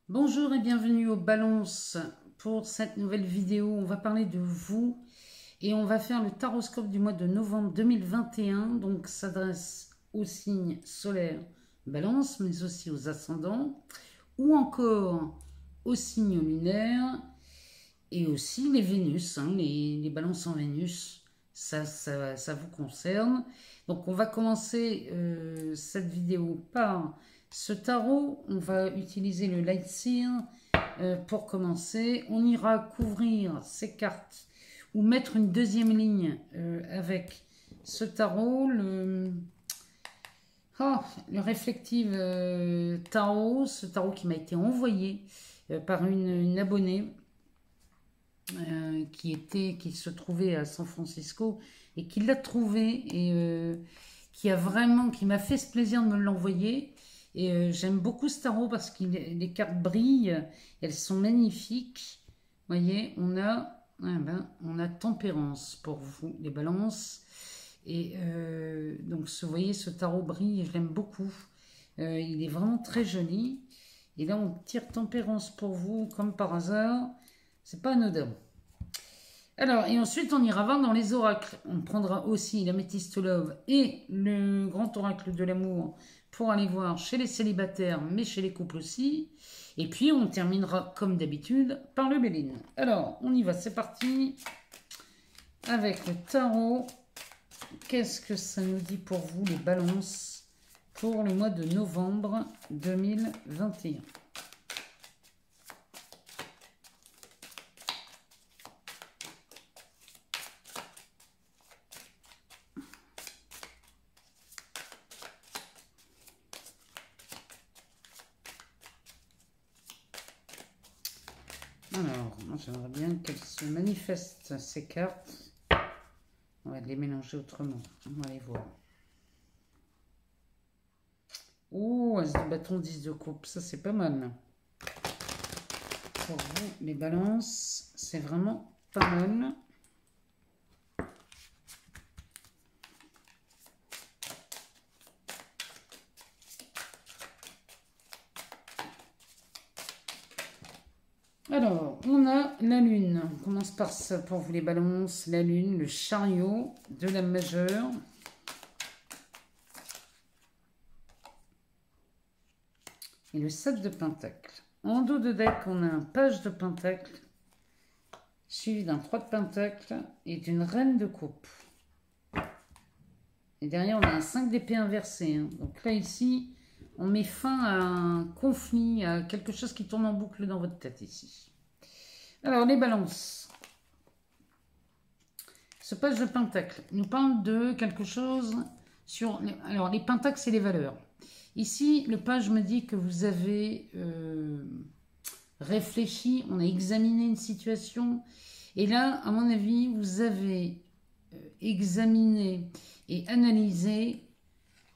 Bonjour et bienvenue aux balances. Pour cette nouvelle vidéo, on va parler de vous et on va faire le taroscope du mois de novembre 2021. Donc, s'adresse aux signes solaires balance, mais aussi aux ascendants ou encore aux signes lunaires et aussi les Vénus, les balances en Vénus. Ça vous concerne. Donc, on va commencer cette vidéo par ce tarot. On va utiliser le Light Seer pour commencer. On ira couvrir ces cartes ou mettre une deuxième ligne avec ce tarot, le réflective tarot, ce tarot qui m'a été envoyé par une abonnée qui se trouvait à San Francisco et qui l'a trouvé et qui m'a fait ce plaisir de me l'envoyer. Et j'aime beaucoup ce tarot parce que les cartes brillent, elles sont magnifiques. Vous voyez, on a tempérance pour vous, les balances. Et donc, vous voyez, ce tarot brille, je l'aime beaucoup. Il est vraiment très joli. Et là, on tire tempérance pour vous, comme par hasard. C'est pas anodin. Alors, et ensuite, on ira voir dans les oracles. On prendra aussi l'améthyste love et le grand oracle de l'amour pour aller voir chez les célibataires, mais chez les couples aussi. Et puis, on terminera, comme d'habitude, par le Béline. Alors, on y va, c'est parti. Avec le tarot, qu'est-ce que ça nous dit pour vous, les balances, pour le mois de novembre 2021 ? Alors, moi j'aimerais bien qu'elles se manifestent, ces cartes. On va les mélanger autrement. On va les voir. Oh, As de bâton, 10 de coupe. Ça, c'est pas mal. Pour vous, les balances, c'est vraiment pas mal. Alors, on a la lune. On commence par ça pour vous les balances. La lune, le chariot de la majeure. Et le 7 de pentacle. En dos de deck, on a un page de pentacle, suivi d'un 3 de pentacle et d'une reine de coupe. Et derrière, on a un 5 d'épée inversé. Donc là, ici, on met fin à un conflit, à quelque chose qui tourne en boucle dans votre tête ici. Alors, les balances. Ce page de pentacle nous parle de quelque chose sur... Alors, les pentacles, c'est les valeurs. Ici, le page me dit que vous avez réfléchi, on a examiné une situation. Et là, à mon avis, vous avez examiné et analysé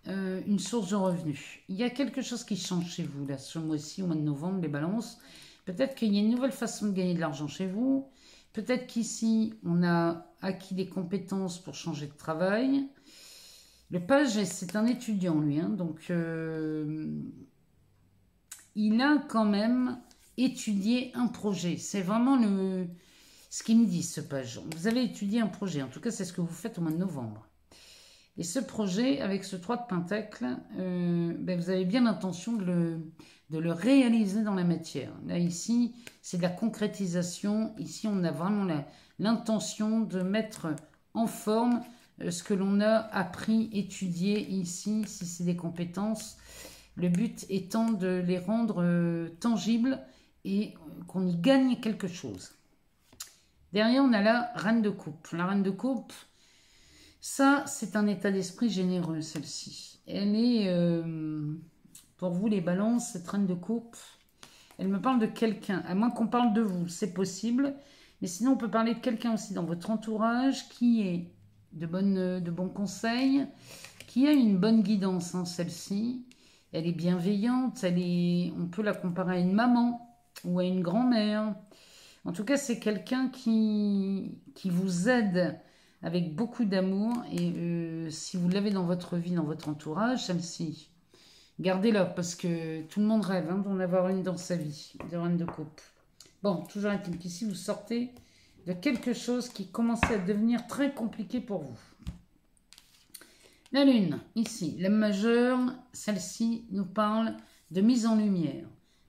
une source de revenus. Il y a quelque chose qui change chez vous, là, ce mois-ci, au mois de novembre, les balances. Peut-être qu'il y a une nouvelle façon de gagner de l'argent chez vous. Peut-être qu'ici, on a acquis des compétences pour changer de travail. Le page, c'est un étudiant, lui. Donc, il a quand même étudié un projet. C'est vraiment ce qu'il me dit, ce page. Vous avez étudié un projet. En tout cas, c'est ce que vous faites au mois de novembre. Et ce projet, avec ce 3 de pentacle, vous avez bien l'intention de le réaliser dans la matière. Là, ici, c'est de la concrétisation. Ici, on a vraiment l'intention de mettre en forme ce que l'on a appris, étudié ici, si c'est des compétences. Le but étant de les rendre tangibles et qu'on y gagne quelque chose. Derrière, on a la reine de coupe. La reine de coupe, ça, c'est un état d'esprit généreux, celle-ci. Elle est, pour vous, les balances, cette reine de coupe, elle me parle de quelqu'un. À moins qu'on parle de vous, c'est possible. Mais sinon, on peut parler de quelqu'un aussi dans votre entourage qui est de bons conseils, qui a une bonne guidance, celle-ci. Elle est bienveillante, on peut la comparer à une maman ou à une grand-mère. En tout cas, c'est quelqu'un qui vous aide avec beaucoup d'amour. Et si vous l'avez dans votre vie, dans votre entourage, celle-ci, Gardez-la parce que tout le monde rêve d'en avoir une dans sa vie, de reine de coupe. Bon, toujours est-il qu'ici, vous sortez de quelque chose qui commençait à devenir très compliqué pour vous. La lune, ici, la majeure, celle-ci nous parle de mise en lumière.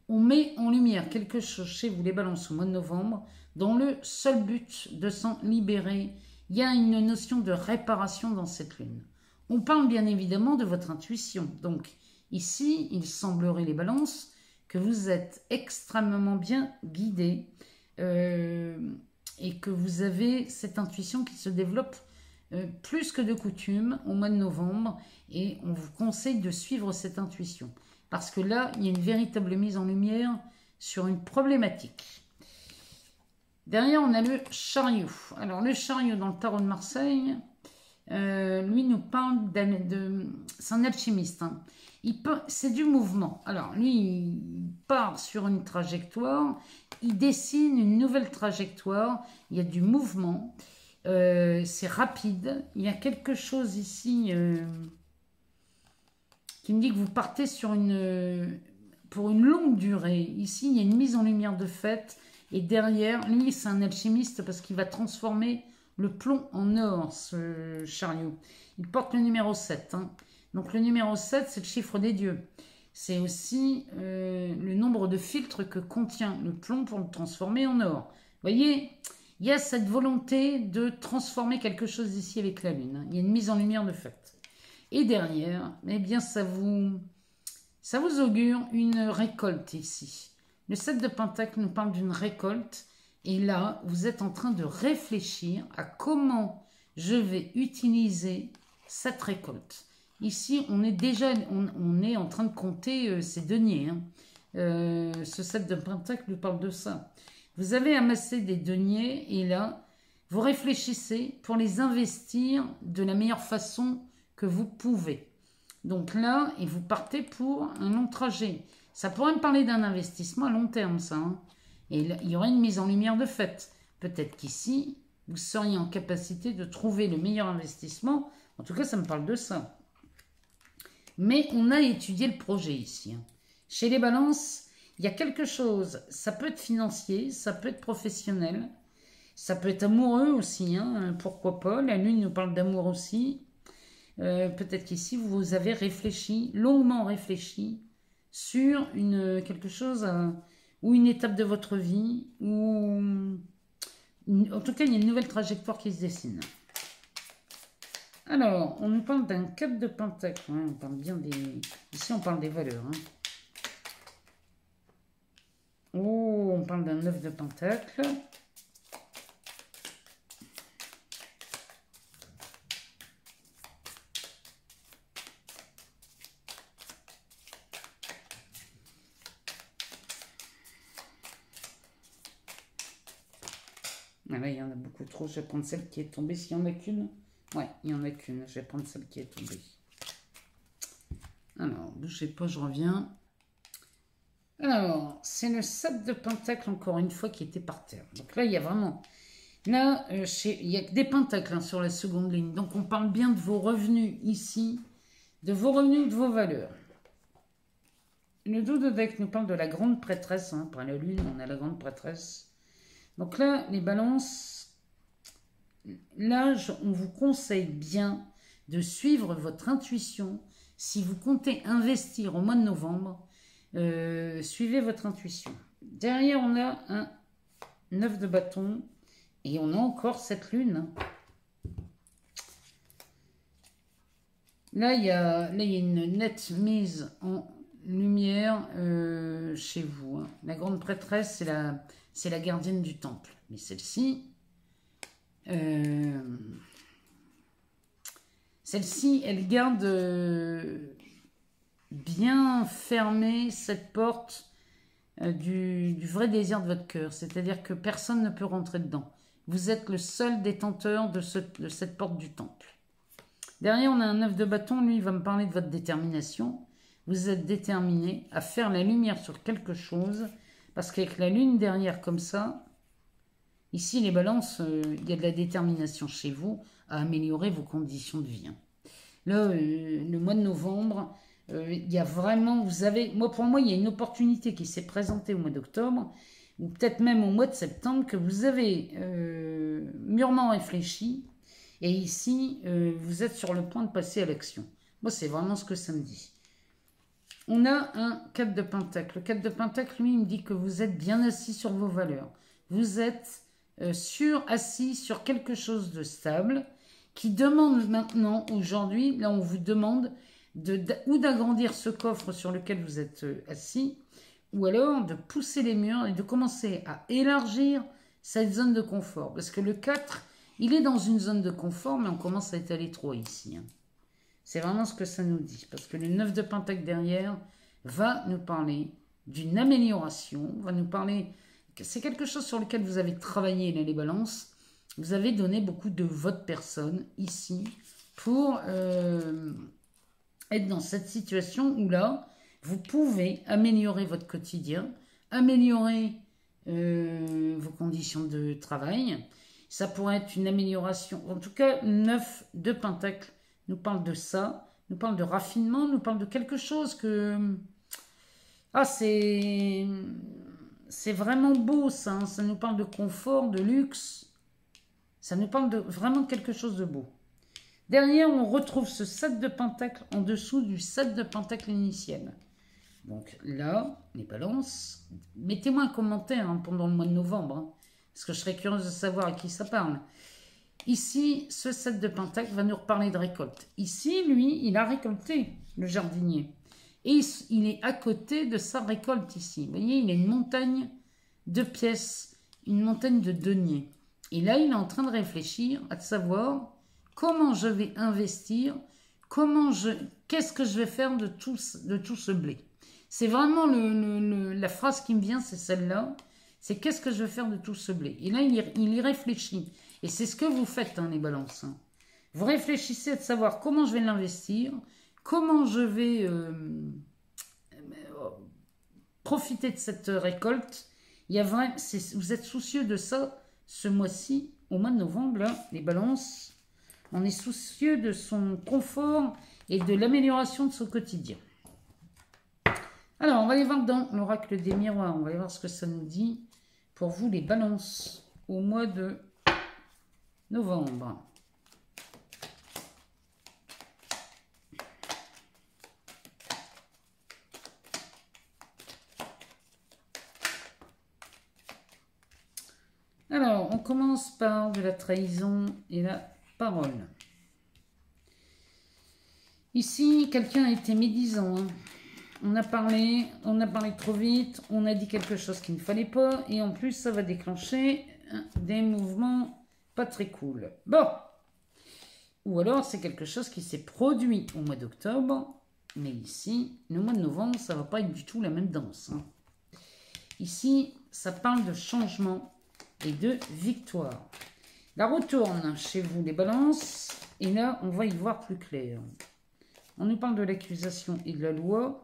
On met en lumière quelque chose chez vous, les balances, au mois de novembre, dont le seul but de s'en libérer. Il y a une notion de réparation dans cette lune. On parle bien évidemment de votre intuition. Donc, ici, il semblerait, les balances, que vous êtes extrêmement bien guidés et que vous avez cette intuition qui se développe plus que de coutume au mois de novembre, et on vous conseille de suivre cette intuition parce que là il y a une véritable mise en lumière sur une problématique. Derrière on a le chariot. Alors le chariot dans le tarot de Marseille, lui nous parle c'est un alchimiste, hein. C'est du mouvement. Alors lui il part sur une trajectoire, il dessine une nouvelle trajectoire, il y a du mouvement. C'est rapide. Il y a quelque chose ici qui me dit que vous partez pour une longue durée. Ici, il y a une mise en lumière de fait. Et derrière, lui, c'est un alchimiste parce qu'il va transformer le plomb en or, ce chariot. Il porte le numéro 7. Hein. Donc, le numéro 7, c'est le chiffre des dieux. C'est aussi le nombre de filtres que contient le plomb pour le transformer en or. Vous voyez ? Il y a cette volonté de transformer quelque chose ici avec la lune. Il y a une mise en lumière de fait. Et derrière, eh bien, ça vous augure une récolte ici. Le 7 de Pentacle nous parle d'une récolte. Et là, vous êtes en train de réfléchir à comment je vais utiliser cette récolte. Ici, on est en train de compter ces deniers. Hein. Ce 7 de Pentacle nous parle de ça. Vous avez amassé des deniers et là, vous réfléchissez pour les investir de la meilleure façon que vous pouvez. Donc là, et vous partez pour un long trajet. Ça pourrait me parler d'un investissement à long terme, ça. Hein. Et là, il y aurait une mise en lumière de fait. Peut-être qu'ici, vous seriez en capacité de trouver le meilleur investissement. En tout cas, ça me parle de ça. Mais on a étudié le projet ici. Hein. Chez les balances, il y a quelque chose, ça peut être financier, ça peut être professionnel, ça peut être amoureux aussi, hein, pourquoi pas. La lune nous parle d'amour aussi. Peut-être qu'ici, vous avez réfléchi, longuement réfléchi, sur quelque chose, ou une étape de votre vie, ou en tout cas, il y a une nouvelle trajectoire qui se dessine. Alors, on nous parle d'un 4 de Pentacle, hein, on parle bien ici on parle des valeurs, hein. Oh, on parle d'un 9 de Pentacle. Ah là, il y en a beaucoup trop. Je vais prendre celle qui est tombée. S'il y en a qu'une. Ouais, il y en a qu'une. Je vais prendre celle qui est tombée. Alors, bougez pas, je reviens. Alors, c'est le 7 de Pentacle, encore une fois, qui était par terre. Donc là, il y a vraiment... Là, il y a que des pentacles hein, sur la seconde ligne. Donc, on parle bien de vos revenus ici, de vos revenus, de vos valeurs. Le dos de deck nous parle de la grande prêtresse. Hein, par la lune, on a la grande prêtresse. Donc là, les balances, là, on vous conseille bien de suivre votre intuition. Si vous comptez investir au mois de novembre, suivez votre intuition. Derrière, on a un 9 de bâton et on a encore cette lune. Là, il y a une nette mise en lumière chez vous. Hein. La grande prêtresse, c'est la gardienne du temple. Mais celle-ci, elle garde bien fermée cette porte du vrai désir de votre cœur. C'est-à-dire que personne ne peut rentrer dedans. Vous êtes le seul détenteur de cette porte du temple. Derrière, on a un 9 de bâton. Lui, il va me parler de votre détermination. Vous êtes déterminé à faire la lumière sur quelque chose. Parce qu'avec la lune derrière comme ça, ici, les balances, il y a de la détermination chez vous à améliorer vos conditions de vie. Hein. Là, le mois de novembre, Il y a vraiment, pour moi, il y a une opportunité qui s'est présentée au mois d'octobre, ou peut-être même au mois de septembre, que vous avez mûrement réfléchi, et ici, vous êtes sur le point de passer à l'action. Moi, c'est vraiment ce que ça me dit. On a un 4 de Pentacle. Le 4 de Pentacle, lui, il me dit que vous êtes bien assis sur vos valeurs. Vous êtes assis sur quelque chose de stable, qui demande maintenant, aujourd'hui, là on vous demande ou d'agrandir ce coffre sur lequel vous êtes assis, ou alors de pousser les murs et de commencer à élargir cette zone de confort. Parce que le 4, il est dans une zone de confort, mais on commence à étaler trop ici. C'est vraiment ce que ça nous dit. Parce que le 9 de Pentacle derrière va nous parler d'une amélioration, va nous parler... C'est quelque chose sur lequel vous avez travaillé, là, les balances. Vous avez donné beaucoup de votre personne ici pour être dans cette situation où là, vous pouvez améliorer votre quotidien, améliorer vos conditions de travail. Ça pourrait être une amélioration. En tout cas, 9 de Pentacle nous parle de ça, nous parle de raffinement, nous parle de quelque chose que... Ah, c'est vraiment beau ça, hein. Ça nous parle de confort, de luxe. Ça nous parle vraiment de quelque chose de beau. Derrière, on retrouve ce 7 de Pentacle en dessous du 7 de Pentacle initial. Donc là, les balances, mettez-moi un commentaire pendant le mois de novembre, hein, parce que je serais curieuse de savoir à qui ça parle. Ici, ce 7 de Pentacle va nous reparler de récolte. Ici, lui, il a récolté, le jardinier. Et il est à côté de sa récolte ici. Vous voyez, il a une montagne de pièces, une montagne de deniers. Et là, il est en train de réfléchir à savoir comment je vais investir, qu'est-ce que je vais faire de tout ce blé. C'est vraiment la phrase qui me vient, c'est celle-là. C'est qu'est-ce que je vais faire de tout ce blé. Et là, il y réfléchit. Et c'est ce que vous faites, hein, les balances. Hein. Vous réfléchissez à savoir comment je vais l'investir, comment je vais profiter de cette récolte. Vous êtes soucieux de ça ce mois-ci, au mois de novembre, là, les balances. On est soucieux de son confort et de l'amélioration de son quotidien. Alors, on va aller voir dans l'oracle des miroirs. On va aller voir ce que ça nous dit pour vous, les balances, au mois de novembre. Alors, on commence par de la trahison et la parole. Ici, quelqu'un a été médisant. Hein. On a parlé trop vite, on a dit quelque chose qu'il ne fallait pas, et en plus, ça va déclencher des mouvements pas très cool. Bon. Ou alors, c'est quelque chose qui s'est produit au mois d'octobre, mais ici, le mois de novembre, ça ne va pas être du tout la même danse. Hein. Ici, ça parle de changement et de victoire. La roue tourne chez vous, les balances, et là, on va y voir plus clair. On nous parle de l'accusation et de la loi.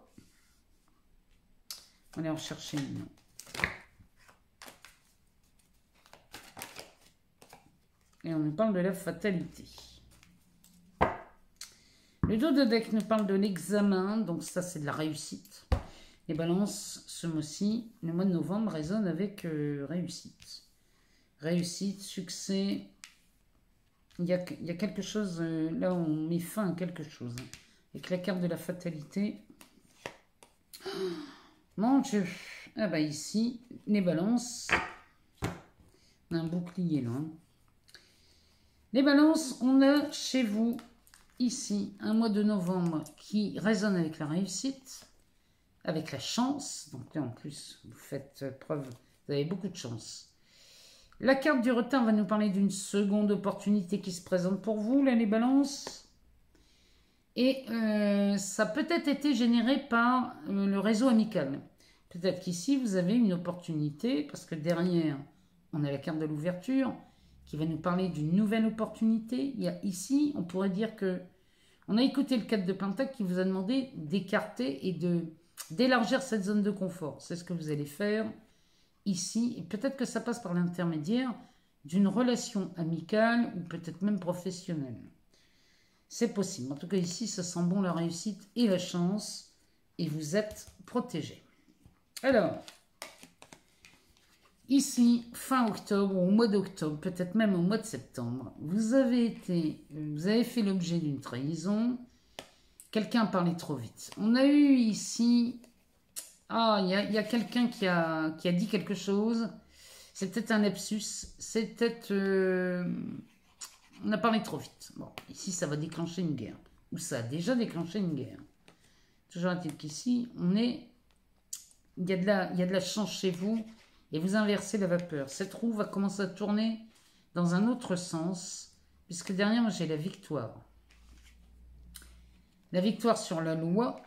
On va aller en chercher une. Et on nous parle de la fatalité. Le dos de deck nous parle de l'examen, donc ça c'est de la réussite. Les balances, ce mois-ci, le mois de novembre résonne avec réussite. Réussite, succès. Il y a quelque chose, là on met fin à quelque chose. Avec la carte de la fatalité. Mon Dieu. Ah bah ici, les balances. On a un bouclier là. Hein. Les balances, on a chez vous, ici, un mois de novembre qui résonne avec la réussite, avec la chance. Donc là en plus, vous faites preuve, vous avez beaucoup de chance. La carte du retard va nous parler d'une seconde opportunité qui se présente pour vous, là les balances. Et ça a peut-être été généré par le réseau amical. Peut-être qu'ici, vous avez une opportunité, parce que derrière, on a la carte de l'ouverture, qui va nous parler d'une nouvelle opportunité. Il y a ici, on pourrait dire que on a écouté le 4 de Pentacle qui vous a demandé d'écarter et d'élargir cette zone de confort. C'est ce que vous allez faire ici. Et peut-être que ça passe par l'intermédiaire d'une relation amicale ou peut-être même professionnelle. C'est possible. En tout cas, ici, ça sent bon la réussite et la chance. Et vous êtes protégé. Alors, ici, fin octobre, au mois d'octobre, peut-être même au mois de septembre, vous avez fait l'objet d'une trahison. Quelqu'un parlait trop vite. On a eu ici... Ah, il y a quelqu'un qui a dit quelque chose. C'est peut-être un lapsus. C'est peut-être... on a parlé trop vite. Bon, ici, ça va déclencher une guerre. Ou ça a déjà déclenché une guerre. Toujours est-il qu'ici, il y a de la chance chez vous et vous inversez la vapeur. Cette roue va commencer à tourner dans un autre sens, puisque derrière, j'ai la victoire. La victoire sur la loi,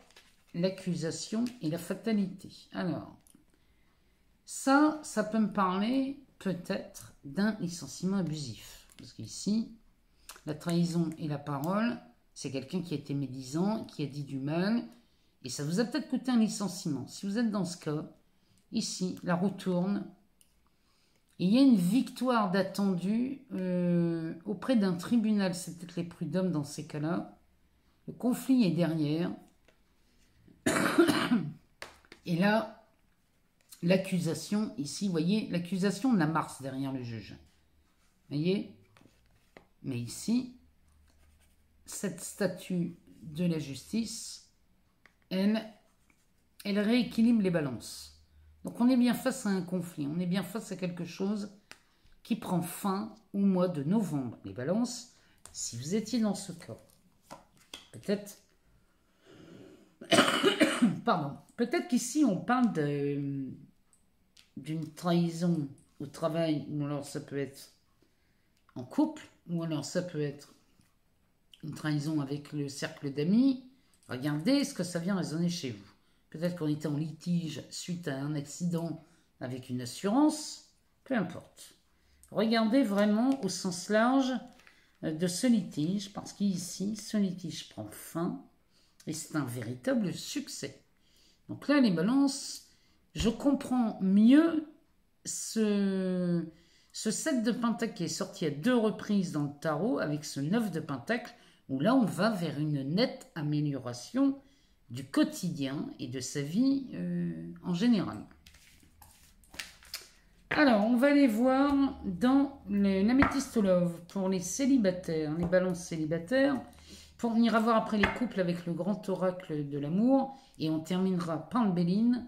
l'accusation et la fatalité. Alors, ça peut me parler peut-être d'un licenciement abusif. Parce qu'ici, la trahison et la parole, c'est quelqu'un qui a été médisant, qui a dit du mal, et ça vous a peut-être coûté un licenciement. Si vous êtes dans ce cas, ici, la roue tourne, et il y a une victoire d'attendue auprès d'un tribunal, c'est peut-être les prud'hommes dans ces cas-là. Le conflit est derrière. Et là, l'accusation, ici, vous voyez, l'accusation, on a Mars derrière le juge. Vous voyez? Mais ici, cette statue de la justice, elle rééquilibre les balances. Donc on est bien face à un conflit, on est bien face à quelque chose qui prend fin au mois de novembre. Les balances, si vous étiez dans ce cas, peut-être... Pardon. Peut-être qu'ici, on parle d'une trahison au travail, ou alors ça peut être en couple, ou alors ça peut être une trahison avec le cercle d'amis. Regardez ce que ça vient résonner chez vous. Peut-être qu'on était en litige suite à un accident avec une assurance, peu importe. Regardez vraiment au sens large de ce litige, parce qu'ici, ce litige prend fin, et c'est un véritable succès. Donc là, les balances, je comprends mieux ce 7 de pentacle qui est sorti à 2 reprises dans le tarot avec ce 9 de pentacle, où là, on va vers une nette amélioration du quotidien et de sa vie en général. Alors, on va aller voir dans l'améthyste love pour les célibataires, les balances célibataires. Pour venir voir après les couples avec le grand oracle de l'amour. Et on terminera par le Béline.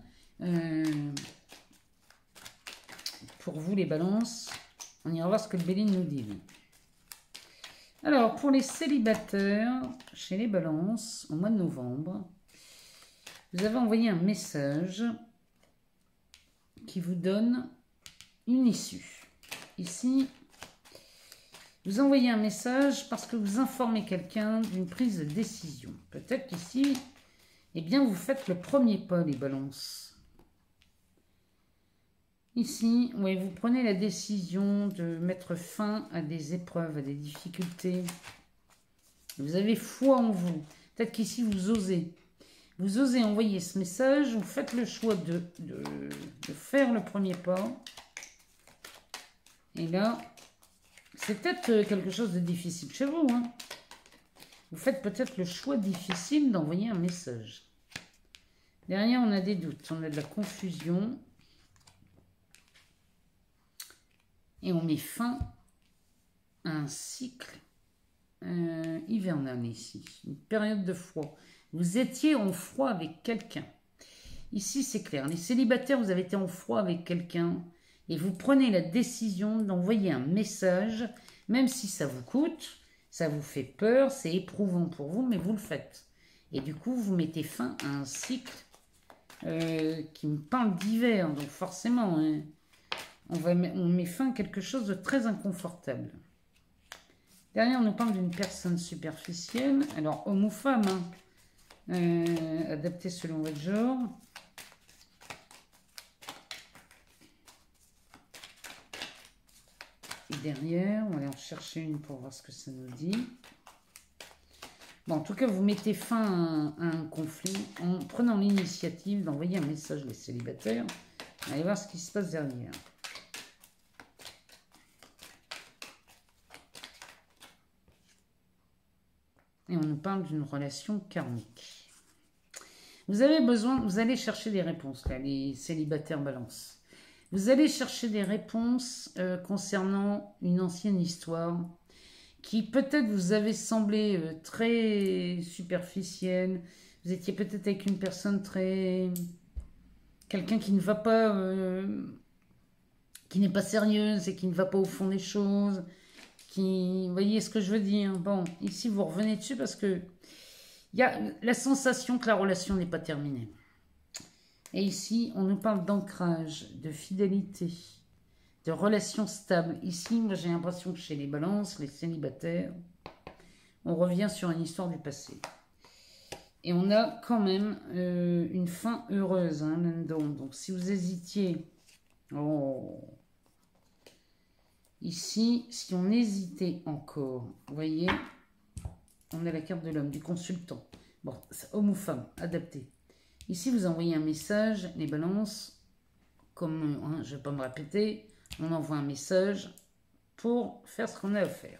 Pour vous les balances. On ira voir ce que le Béline nous dit. Alors pour les célibataires, chez les balances, au mois de novembre, vous avez envoyé un message qui vous donne une issue. Ici... Vous envoyez un message parce que vous informez quelqu'un d'une prise de décision. Peut-être qu'ici, eh bien, vous faites le premier pas, les balances. Ici, oui, vous prenez la décision de mettre fin à des épreuves, à des difficultés. Vous avez foi en vous. Peut-être qu'ici, vous osez. Vous osez envoyer ce message. Vous faites le choix de faire le premier pas. Et là... C'est peut-être quelque chose de difficile chez vous. Hein. Vous faites peut-être le choix difficile d'envoyer un message. Derrière, on a des doutes, on a de la confusion. Et on met fin à un cycle hivernal ici. Une période de froid. Vous étiez en froid avec quelqu'un. Ici, c'est clair. Les célibataires, vous avez été en froid avec quelqu'un. Et vous prenez la décision d'envoyer un message, même si ça vous coûte, ça vous fait peur, c'est éprouvant pour vous, mais vous le faites. Et du coup, vous mettez fin à un cycle qui me parle d'hiver. Donc forcément, hein, on met fin à quelque chose de très inconfortable. Derrière, on nous parle d'une personne superficielle. Alors, homme ou femme, hein, adapté selon votre genre. Et derrière, on va aller en chercher une pour voir ce que ça nous dit. Bon, en tout cas, vous mettez fin à un conflit en prenant l'initiative d'envoyer un message les célibataires. Allez voir ce qui se passe derrière. Et et on nous parle d'une relation karmique. Vous avez besoin, vous allez chercher des réponses, là, les célibataires balance. Vous allez chercher des réponses concernant une ancienne histoire qui peut-être vous avait semblé très superficielle. Vous étiez peut-être avec une personne très... quelqu'un qui ne va pas... qui n'est pas sérieuse et qui ne va pas au fond des choses. Vous voyez ce que je veux dire? Bon, ici vous revenez dessus parce que il y a la sensation que la relation n'est pas terminée. Et ici, on nous parle d'ancrage, de fidélité, de relations stables. Ici, moi j'ai l'impression que chez les balances, les célibataires, on revient sur une histoire du passé. Et on a quand même une fin heureuse hein, là-dedans. Donc si vous hésitiez... Oh. Ici, si on hésitait encore, vous voyez, on a la carte de l'homme, du consultant. Bon, homme ou femme, adapté. Ici, vous envoyez un message, les balances, comme hein, je ne vais pas me répéter, on envoie un message pour faire ce qu'on a à faire.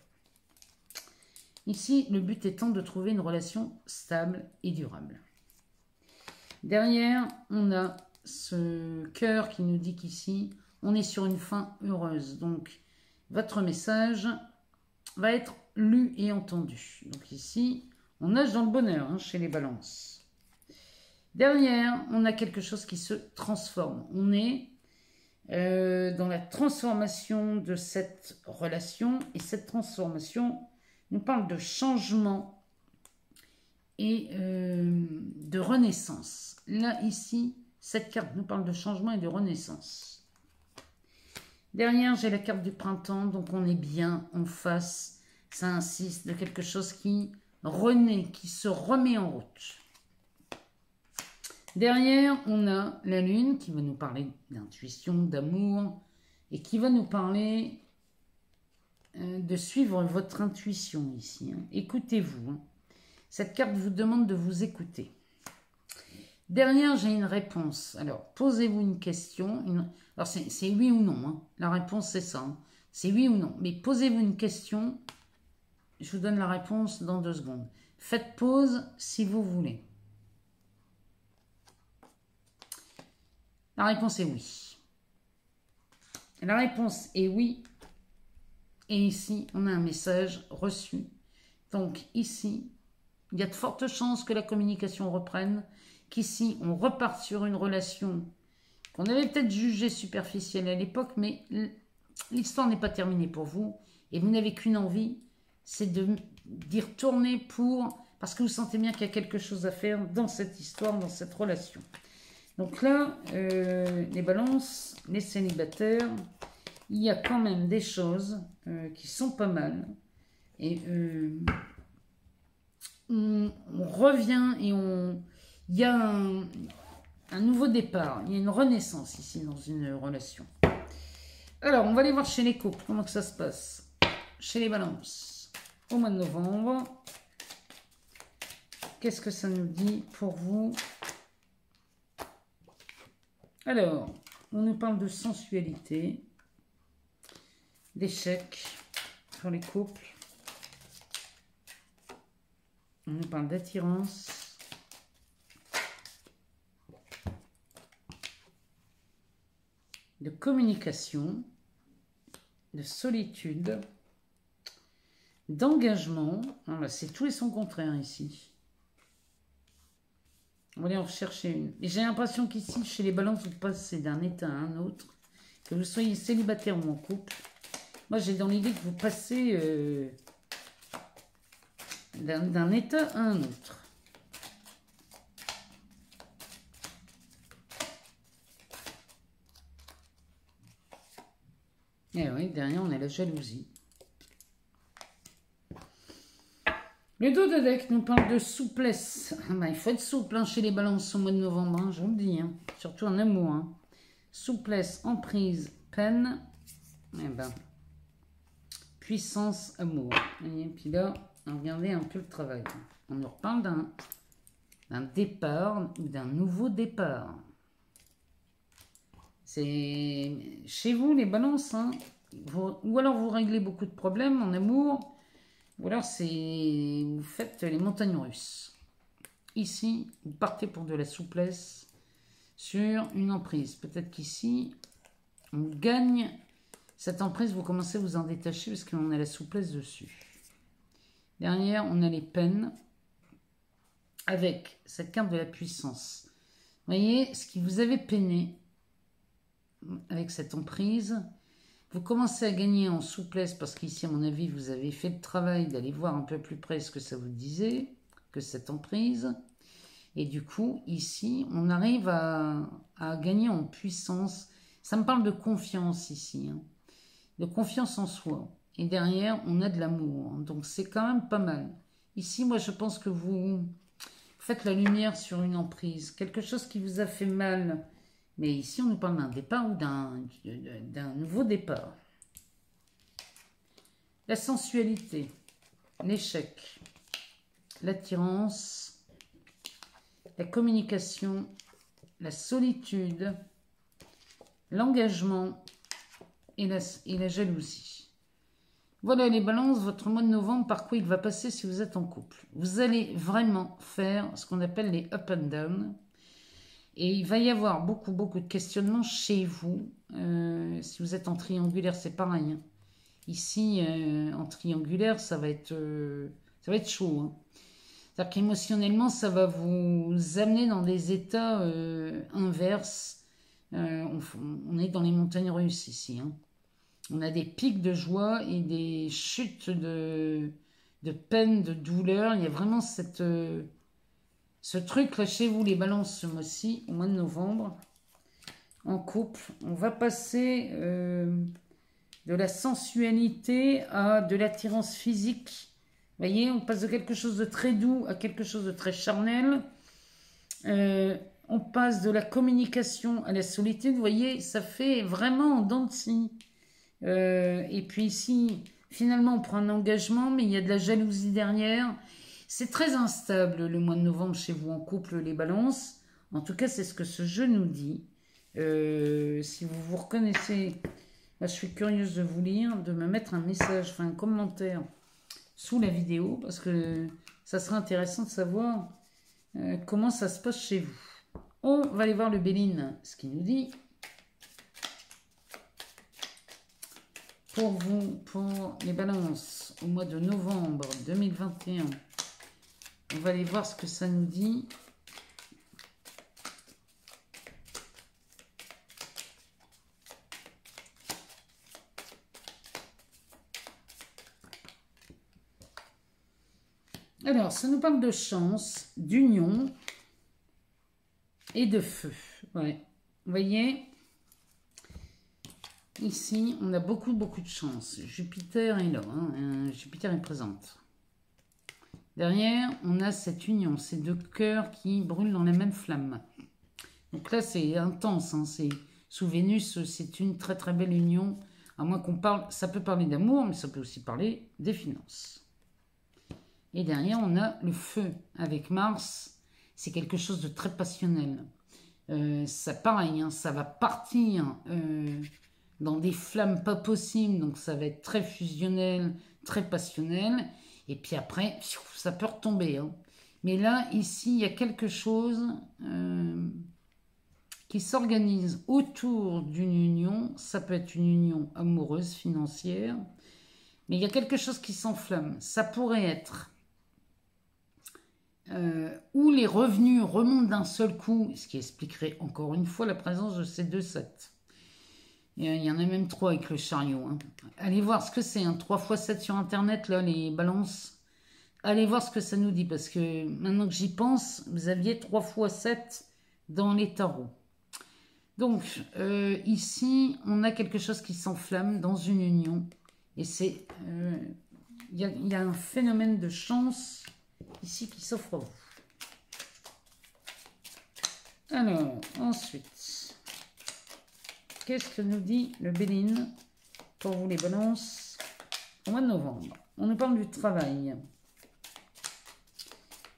Ici, le but étant de trouver une relation stable et durable. Derrière, on a ce cœur qui nous dit qu'ici, on est sur une fin heureuse. Donc, votre message va être lu et entendu. Donc ici, on nage dans le bonheur hein, chez les balances. Derrière, on a quelque chose qui se transforme. On est dans la transformation de cette relation. Et cette transformation nous parle de changement et de renaissance. Là, ici, cette carte nous parle de changement et de renaissance. Derrière, j'ai la carte du printemps, donc on est bien en face. Ça insiste de quelque chose qui renaît, qui se remet en route. Derrière, on a la lune qui va nous parler d'intuition, d'amour et qui va nous parler de suivre votre intuition ici. Hein. Écoutez-vous. Hein. Cette carte vous demande de vous écouter. Derrière, j'ai une réponse. Alors, posez-vous une question. Alors, c'est oui ou non. Hein. La réponse, c'est ça. Hein. C'est oui ou non. Mais posez-vous une question. Je vous donne la réponse dans 2 secondes. Faites pause si vous voulez. La réponse est oui. La réponse est oui. Et ici, on a un message reçu. Donc, ici, il y a de fortes chances que la communication reprenne. Qu'ici, on reparte sur une relation qu'on avait peut-être jugée superficielle à l'époque, mais l'histoire n'est pas terminée pour vous. Et vous n'avez qu'une envie, c'est d'y retourner parce que vous sentez bien qu'il y a quelque chose à faire dans cette histoire, dans cette relation. Donc là, les balances, les célibataires, il y a quand même des choses qui sont pas mal. Et on revient et il y a un nouveau départ. Il y a une renaissance ici dans une relation. Alors, on va aller voir chez les couples, comment que ça se passe. Chez les balances, au mois de novembre. Qu'est-ce que ça nous dit pour vous? Alors, on nous parle de sensualité, d'échec pour les couples. On nous parle d'attirance. De communication, de solitude, d'engagement. C'est tout et son contraire ici. On va aller en rechercher une. Et j'ai l'impression qu'ici, chez les balances, vous passez d'un état à un autre. Que vous soyez célibataire ou en couple. Moi, j'ai dans l'idée que vous passez d'un état à un autre. Et oui, derrière, on a la jalousie. Le dos de deck nous parle de souplesse. Il faut être souple chez les balances au mois de novembre, hein, je vous le dis. Hein. Surtout en amour. Hein. Souplesse, emprise, peine. Et puissance, amour. Et puis là, regardez un peu le travail. On nous reparle d'un départ ou d'un nouveau départ. C'est chez vous les balances. Hein. Ou alors vous réglez beaucoup de problèmes en amour. Ou alors, vous faites les montagnes russes. Ici, vous partez pour de la souplesse sur une emprise. Peut-être qu'ici, on gagne cette emprise, vous commencez à vous en détacher parce qu'on a la souplesse dessus. Derrière, on a les peines avec cette carte de la puissance. Vous voyez, ce qui vous avait peiné avec cette emprise, vous commencez à gagner en souplesse parce qu'ici, à mon avis, vous avez fait le travail d'aller voir un peu plus près ce que ça vous disait, que cette emprise. Et du coup, ici, on arrive à gagner en puissance. Ça me parle de confiance ici, hein, de confiance en soi. Et derrière, on a de l'amour. Hein, donc, c'est quand même pas mal. Ici, moi, je pense que vous faites la lumière sur une emprise. Quelque chose qui vous a fait mal. Mais ici, on nous parle d'un départ ou d'un nouveau départ. La sensualité, l'échec, l'attirance, la communication, la solitude, l'engagement et la jalousie. Voilà les balances, votre mois de novembre, par quoi il va passer si vous êtes en couple. Vous allez vraiment faire ce qu'on appelle les up and down. Et il va y avoir beaucoup de questionnements chez vous. Si vous êtes en triangulaire, c'est pareil. Hein. Ici, en triangulaire, ça va être chaud. Hein. C'est-à-dire qu'émotionnellement, ça va vous amener dans des états inverses. On est dans les montagnes russes ici. Hein. On a des pics de joie et des chutes de peine, de douleur. Il y a vraiment ce truc là chez vous, les balances, ce mois-ci, au mois de novembre. En couple, on va passer de la sensualité à de l'attirance physique. Vous voyez, on passe de quelque chose de très doux à quelque chose de très charnel. On passe de la communication à la solitude. Vous voyez, ça fait vraiment en dents de scie. Et puis ici, finalement, on prend un engagement, mais il y a de la jalousie derrière. C'est très instable le mois de novembre chez vous en couple, les balances. En tout cas, c'est ce que ce jeu nous dit. Si vous vous reconnaissez, là, je suis curieuse de vous lire, de me mettre un message, enfin un commentaire sous la vidéo, parce que ça serait intéressant de savoir comment ça se passe chez vous. On va aller voir le Béline, ce qu'il nous dit. Pour vous, pour les balances, au mois de novembre 2021, on va aller voir ce que ça nous dit. Alors, ça nous parle de chance, d'union et de feu. Ouais. Vous voyez, ici, on a beaucoup de chance. Jupiter est là, hein, Jupiter est présente. Derrière, on a cette union, ces deux cœurs qui brûlent dans la même flamme. Donc là, c'est intense. Hein, sous Vénus, c'est une très belle union. À moins qu'on parle, ça peut parler d'amour, mais ça peut aussi parler des finances. Et derrière, on a le feu avec Mars. C'est quelque chose de très passionnel. Ça, pareil, hein, ça va partir dans des flammes pas possibles. Donc, ça va être très fusionnel, très passionnel. Et puis après, ça peut retomber. Hein. Mais là, ici, il y a quelque chose qui s'organise autour d'une union. Ça peut être une union amoureuse, financière. Mais il y a quelque chose qui s'enflamme. Ça pourrait être où les revenus remontent d'un seul coup, ce qui expliquerait encore une fois la présence de ces deux sets. Il y en a même 3 avec le chariot. Hein. Allez voir ce que c'est, un 3x7 sur Internet, là, les balances. Allez voir ce que ça nous dit, parce que maintenant que j'y pense, vous aviez 3x7 dans les tarots. Donc, ici, on a quelque chose qui s'enflamme dans une union. Et c'est... il y a un phénomène de chance ici qui s'offre à vous. Alors, ensuite, qu'est-ce que nous dit le Béline pour vous les balances au mois de novembre? On nous parle du travail.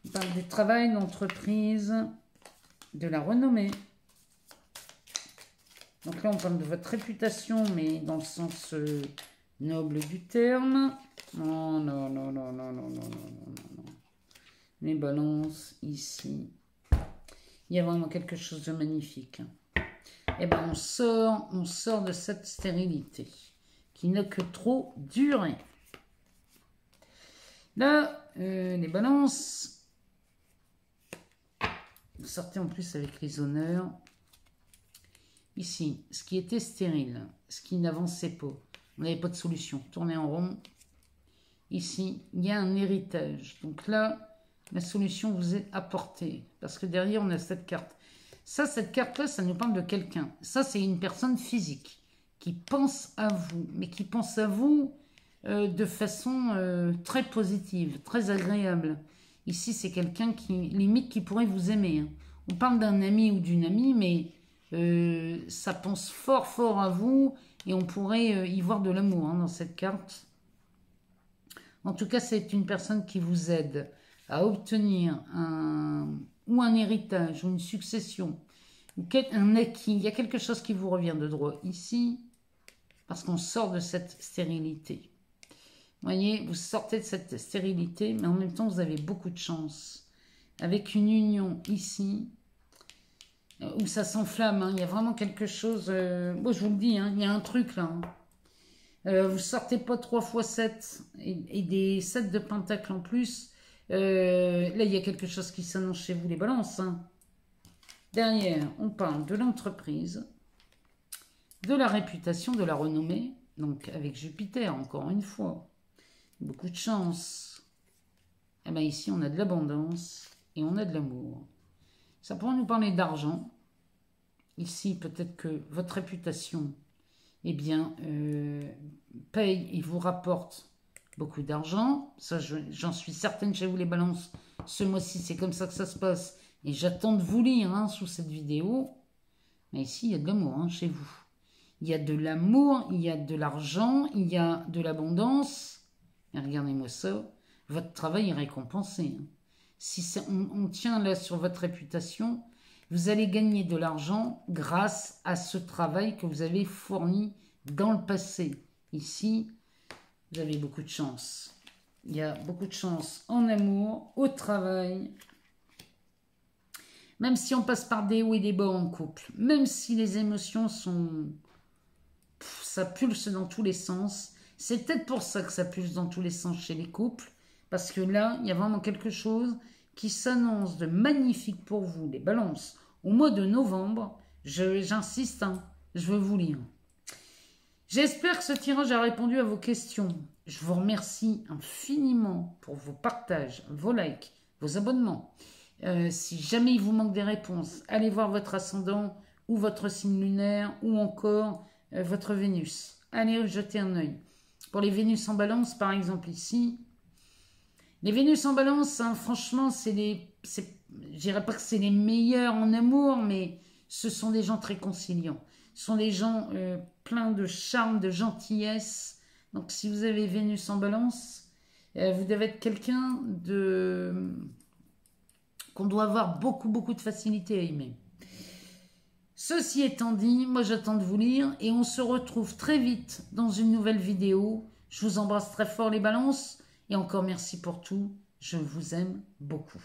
On parle du travail, d'entreprise, de la renommée. Donc là, on parle de votre réputation, mais dans le sens Noble du terme. Non, non, non, non, non, non, non, non, non, non. Les balances, ici. Il y a vraiment quelque chose de magnifique. Eh bien, on sort de cette stérilité qui n'a que trop duré. Là, les balances, vous sortez en plus avec les honneurs. Ici, ce qui était stérile, ce qui n'avançait pas, on n'avait pas de solution, tournez en rond. Ici, il y a un héritage. Donc là, la solution vous est apportée. Parce que derrière, on a cette carte. Ça, cette carte-là, ça nous parle de quelqu'un. Ça, c'est une personne physique qui pense à vous, mais qui pense à vous de façon très positive, très agréable. Ici, c'est quelqu'un qui, limite, qui pourrait vous aimer. Hein. On parle d'un ami ou d'une amie, mais ça pense fort, fort à vous et on pourrait y voir de l'amour hein, dans cette carte. En tout cas, c'est une personne qui vous aide à obtenir ou un héritage, ou une succession, ou un acquis. Il y a quelque chose qui vous revient de droit ici, parce qu'on sort de cette stérilité. Vous voyez, vous sortez de cette stérilité, mais en même temps, vous avez beaucoup de chance. Avec une union ici, où ça s'enflamme, hein. Il y a vraiment quelque chose... Moi, je vous le dis, hein, il y a un truc là. Hein. Vous sortez pas 3 x 7 et des 7 de pentacle en plus. Là, il y a quelque chose qui s'annonce chez vous, les balances. Hein. Derrière, on parle de l'entreprise, de la réputation, de la renommée. Donc, avec Jupiter, encore une fois. Beaucoup de chance. Et bien ici, on a de l'abondance et on a de l'amour. Ça pourrait nous parler d'argent. Ici, peut-être que votre réputation... eh bien, paye et vous rapporte beaucoup d'argent. Ça, j'en suis certaine chez vous les balances. Ce mois-ci, c'est comme ça que ça se passe. Et j'attends de vous lire hein, sous cette vidéo. Mais ici, il y a de l'amour hein, chez vous. Il y a de l'amour, il y a de l'argent, il y a de l'abondance. Et regardez-moi ça. Votre travail est récompensé. Hein. Si on tient là sur votre réputation... vous allez gagner de l'argent grâce à ce travail que vous avez fourni dans le passé. Ici, vous avez beaucoup de chance. Il y a beaucoup de chance en amour, au travail. Même si on passe par des hauts et des bas en couple, même si les émotions sont... ça pulse dans tous les sens. C'est peut-être pour ça que ça pulse dans tous les sens chez les couples. Parce que là, il y a vraiment quelque chose... qui s'annonce de magnifique pour vous, les balances, au mois de novembre. J'insiste, hein, je veux vous lire. J'espère que ce tirage a répondu à vos questions. Je vous remercie infiniment pour vos partages, vos likes, vos abonnements. Si jamais il vous manque des réponses, allez voir votre ascendant ou votre signe lunaire ou encore votre Vénus. Allez jeter un œil. Pour les Vénus en balance, par exemple ici, les Vénus en balance, hein, franchement, je dirais pas que c'est les meilleurs en amour, mais ce sont des gens très conciliants. Ce sont des gens pleins de charme, de gentillesse. Donc, si vous avez Vénus en balance, vous devez être quelqu'un qu'on doit avoir beaucoup, beaucoup de facilité à aimer. Ceci étant dit, moi j'attends de vous lire et on se retrouve très vite dans une nouvelle vidéo. Je vous embrasse très fort les balances. Et encore merci pour tout, je vous aime beaucoup.